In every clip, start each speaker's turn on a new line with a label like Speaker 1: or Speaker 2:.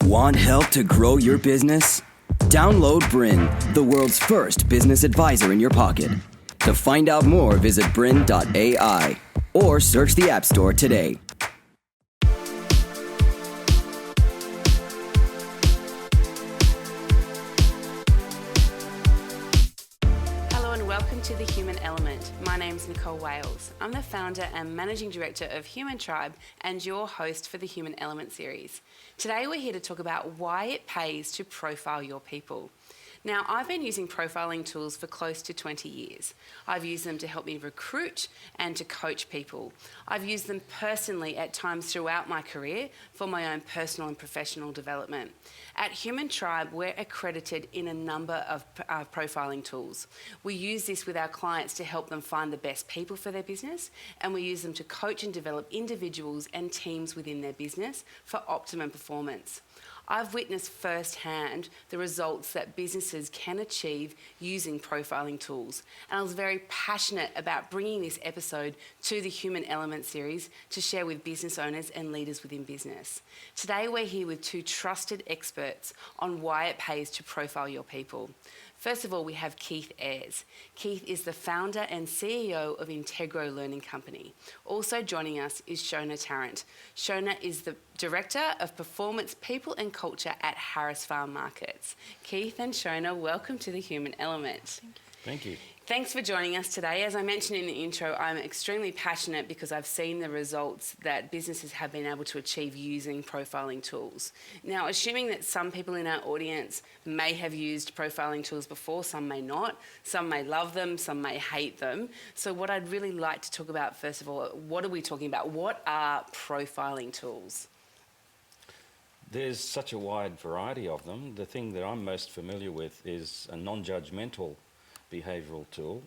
Speaker 1: Want help to grow your business? Download BRiN, the world's first business advisor in your pocket. To find out more, visit BRiN.ai or search the App Store today.
Speaker 2: Welcome to The Human Element. My name's Nicole Morris. I'm the founder and managing director of Human Tribe and your host for the Human Element series. Today we're here to talk about why it pays to profile your people. Now, I've been using profiling tools for close to 20 years. I've used them to help me recruit and to coach people. I've used them personally at times throughout my career for my own personal and professional development. At Human Tribe, we're accredited in a number of profiling tools. We use this with our clients to help them find the best people for their business, and we use them to coach and develop individuals and teams within their business for optimum performance. I've witnessed firsthand the results that businesses can achieve using profiling tools, and I was very passionate about bringing this episode to the Human Element series to share with business owners and leaders within business. Today we're here with two trusted experts on why it pays to profile your people. First of all, we have Keith Ayers. Keith is the founder and CEO of Integro Learning Company. Also joining us is Shona Tarrant. Shona is the Director of Performance, People and Culture at Harris Farm Markets. Keith and Shona, welcome to the Human Element.
Speaker 3: Thank you.
Speaker 2: Thanks for joining us today. As I mentioned in the intro, I'm extremely passionate because I've seen the results that businesses have been able to achieve using profiling tools. Now, assuming that some people in our audience may have used profiling tools before, some may not, some may love them, some may hate them. So what I'd really like to talk about, first of all, what are we talking about? What are profiling tools?
Speaker 3: There's such a wide variety of them. The thing that I'm most familiar with is a non-judgmental behavioural tool,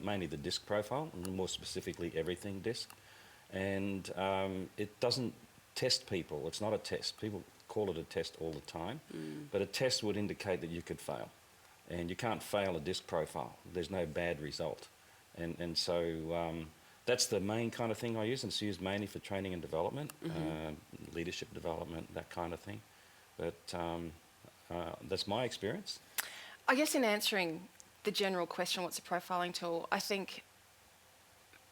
Speaker 3: mainly the DISC profile, and more specifically everything DISC. And it doesn't test people. It's not a test. People call it a test all the time, but a test would indicate that you could fail. And you can't fail a DISC profile. There's no bad result. And so that's the main kind of thing I use, and it's used mainly for training and development, leadership development, that kind of thing. But that's my experience.
Speaker 4: I guess in answering the general question, what's a profiling tool? I think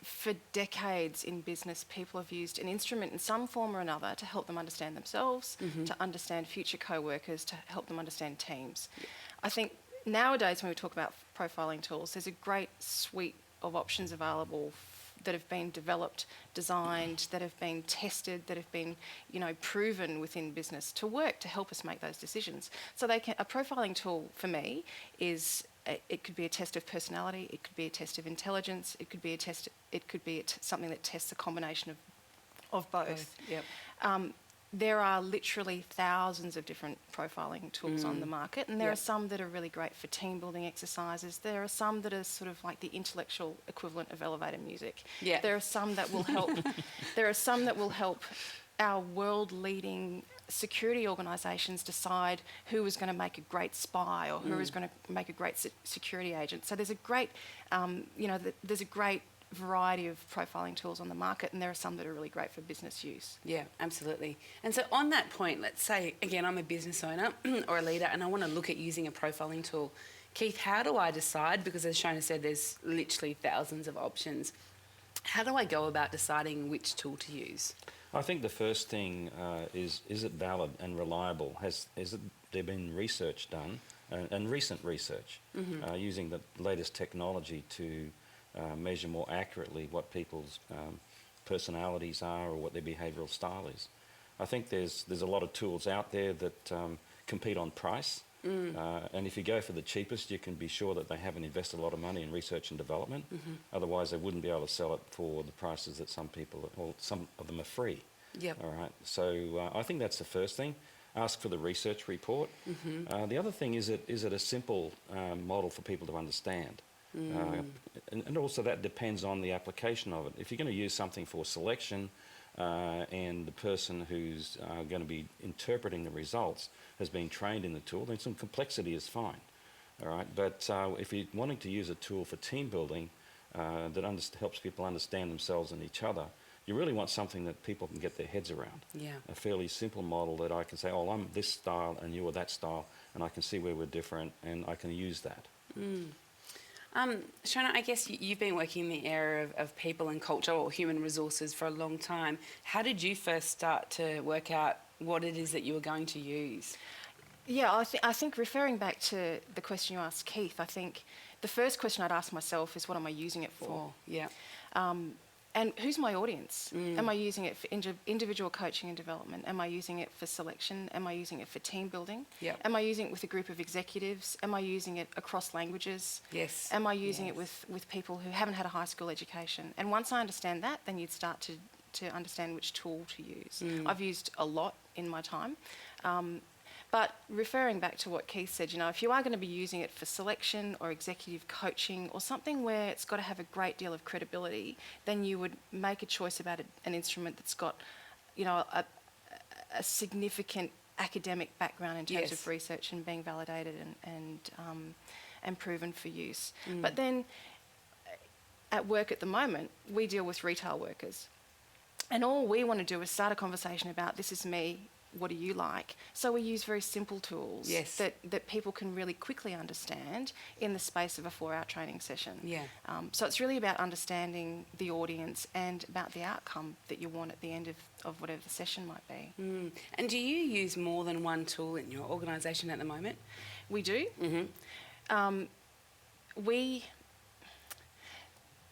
Speaker 4: for decades in business, people have used an instrument in some form or another to help them understand themselves, to understand future co-workers, to help them understand teams. Yeah. I think nowadays when we talk about profiling tools, there's a great suite of options available that have been developed, designed, that have been tested, that have been, proven within business to work to help us make those decisions. So a profiling tool for me is it could be a test of personality, it could be a test of intelligence, it could be a test. It could be something that tests a combination of both.
Speaker 2: Yep.
Speaker 4: There are literally thousands of different profiling tools on the market, and there are some that are really great for team building exercises. There are some that are sort of like the intellectual equivalent of elevator music. Yeah. There are some that will help. There are some that will help our world-leading security organisations decide who is going to make a great spy or who is going to make a great security agent. So there's a great, there's a great variety of profiling tools on the market, and there are some that are really great for business use.
Speaker 2: Yeah, absolutely. And so on that point, let's say, again, I'm a business owner or a leader and I want to look at using a profiling tool. Keith, how do I decide? Because as Shona said, there's literally thousands of options. How do I go about deciding which tool to use?
Speaker 3: I think the first thing is it valid and reliable? Has there been research done, and recent research, using the latest technology to measure more accurately what people's personalities are or what their behavioural style is? I think there's a lot of tools out there that compete on price. And if you go for the cheapest, you can be sure that they haven't invested a lot of money in research and development. Otherwise, they wouldn't be able to sell it for the prices that some of them are free.
Speaker 2: Yep.
Speaker 3: All right. So I think that's the first thing. Ask for the research report. The other thing is it a simple model for people to understand. And also that depends on the application of it. If you're going to use something for selection, and the person who's going to be interpreting the results has been trained in the tool, then some complexity is fine. All right, but if you're wanting to use a tool for team building that helps people understand themselves and each other, you really want something that people can get their heads around.
Speaker 2: Yeah.
Speaker 3: A fairly simple model that I can say, oh, I'm this style and you are that style, and I can see where we're different, and I can use that.
Speaker 2: Shona, I guess you've been working in the area of people and culture or human resources for a long time. How did you first start to work out what it is that you were going to use?
Speaker 4: Yeah, I think referring back to the question you asked Keith, I think the first question I'd ask myself is, what am I using it for?
Speaker 2: Yeah.
Speaker 4: And who's my audience? Am I using it for individual coaching and development? Am I using it for selection? Am I using it for team building?
Speaker 2: Yep.
Speaker 4: Am I using it with a group of executives? Am I using it across languages?
Speaker 2: Yes.
Speaker 4: Am I using it with people who haven't had a high school education? And once I understand that, then you'd start to understand which tool to use. I've used a lot in my time. But referring back to what Keith said, if you are going to be using it for selection or executive coaching or something where it's got to have a great deal of credibility, then you would make a choice about an instrument that's got, a significant academic background in terms of research and being validated and proven for use. But then at work at the moment, we deal with retail workers. And all we want to do is start a conversation about, this is me, what do you like? So we use very simple tools that people can really quickly understand in the space of a 4-hour training session.
Speaker 2: Yeah.
Speaker 4: So it's really about understanding the audience and about the outcome that you want at the end of whatever the session might be.
Speaker 2: And do you use more than one tool in your organisation at the moment?
Speaker 4: We do.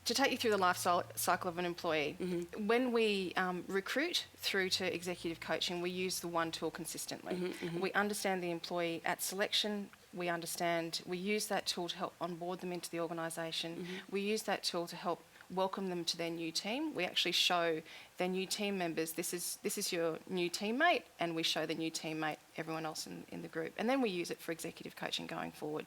Speaker 4: To take you through the life cycle of an employee, when we recruit through to executive coaching, we use the one tool consistently. We understand the employee at selection. We use that tool to help onboard them into the organisation. We use that tool to help welcome them to their new team. We actually show their new team members, this is your new teammate, and we show the new teammate everyone else in the group. And then we use it for executive coaching going forward.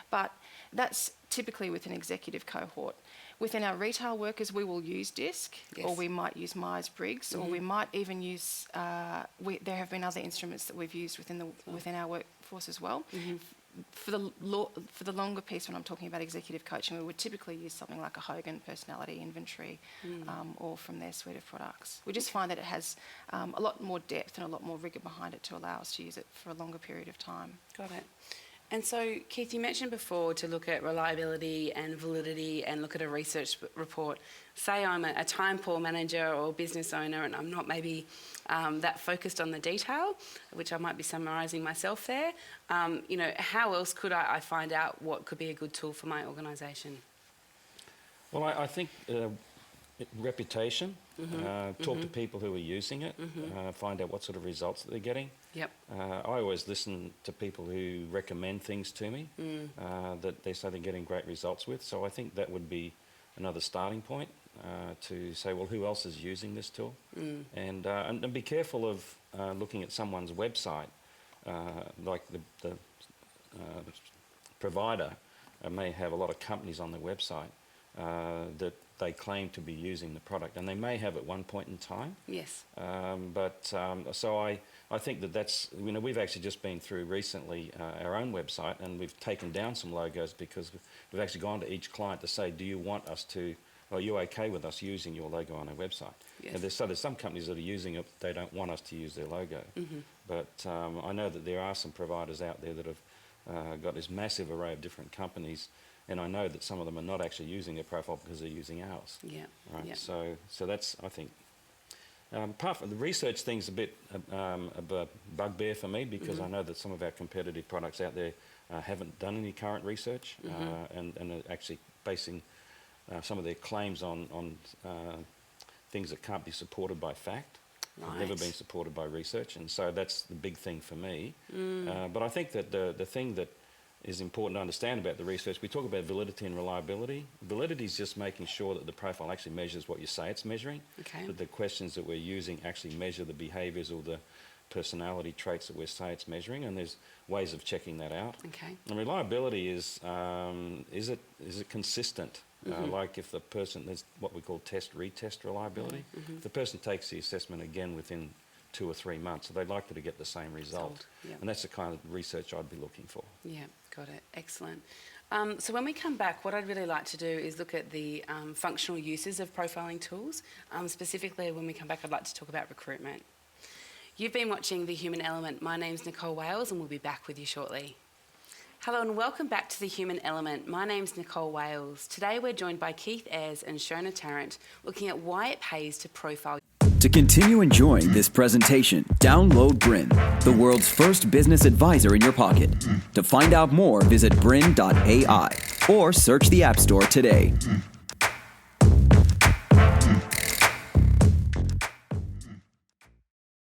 Speaker 4: But that's typically with an executive cohort. Within our retail workers, we will use DISC, or we might use Myers-Briggs, or we might even use, there have been other instruments that we've used within our workforce as well. For the longer piece, when I'm talking about executive coaching, we would typically use something like a Hogan personality inventory, or from their suite of products. We just find that it has a lot more depth and a lot more rigour behind it to allow us to use it for a longer period of time.
Speaker 2: Got it. And so, Keith, you mentioned before to look at reliability and validity and look at a research report. Say I'm a time-poor manager or business owner and I'm not maybe that focused on the detail, which I might be summarising myself there. How else could I find out what could be a good tool for my organisation?
Speaker 3: Well, I think reputation, talk to people who are using it, find out what sort of results that they're getting.
Speaker 2: Yep.
Speaker 3: I always listen to people who recommend things to me that they say they're getting great results with. So I think that would be another starting point to say, well, who else is using this tool? And be careful of looking at someone's website, like the provider may have a lot of companies on their website that they claim to be using the product, and they may have at one point in time.
Speaker 2: Yes.
Speaker 3: So I think that's, we've actually just been through recently our own website, and we've taken down some logos because we've actually gone to each client to say, do you want us to, are you okay with us using your logo on our website?
Speaker 2: Yes.
Speaker 3: And there's some companies that are using it, they don't want us to use their logo. But I know that there are some providers out there that have got this massive array of different companies, and I know that some of them are not actually using a profile because they're using ours.
Speaker 2: Yeah.
Speaker 3: Right.
Speaker 2: Yeah.
Speaker 3: So that's, I think, apart from the research thing's a bit of a bugbear for me, because I know that some of our competitive products out there haven't done any current research and are actually basing some of their claims on things that can't be supported by fact.
Speaker 2: Right.
Speaker 3: Never been supported by research, and so that's the big thing for me. But I think that the thing that is important to understand about the research, we talk about validity and reliability. Validity is just making sure that the profile actually measures what you say it's measuring, that the questions that we're using actually measure the behaviours or the personality traits that we say it's measuring, and there's ways of checking that out.
Speaker 2: Okay.
Speaker 3: And reliability is it consistent? Like if the person, there's what we call test-retest reliability. If the person takes the assessment again within 2 or 3 months. So they're likely to get the same result.
Speaker 2: Yeah.
Speaker 3: And that's the kind of research I'd be looking for.
Speaker 2: Yeah, got it. Excellent. So when we come back, what I'd really like to do is look at the functional uses of profiling tools. Specifically, when we come back, I'd like to talk about recruitment. You've been watching The Human Element. My name's Nicole Wales, and we'll be back with you shortly. Hello and welcome back to The Human Element. My name's Nicole Wales. Today we're joined by Keith Ayers and Shona Tarrant, looking at why it pays to profile.
Speaker 1: To continue enjoying this presentation, download BRiN, the world's first business advisor in your pocket. To find out more, visit BRiN.ai or search the App Store today.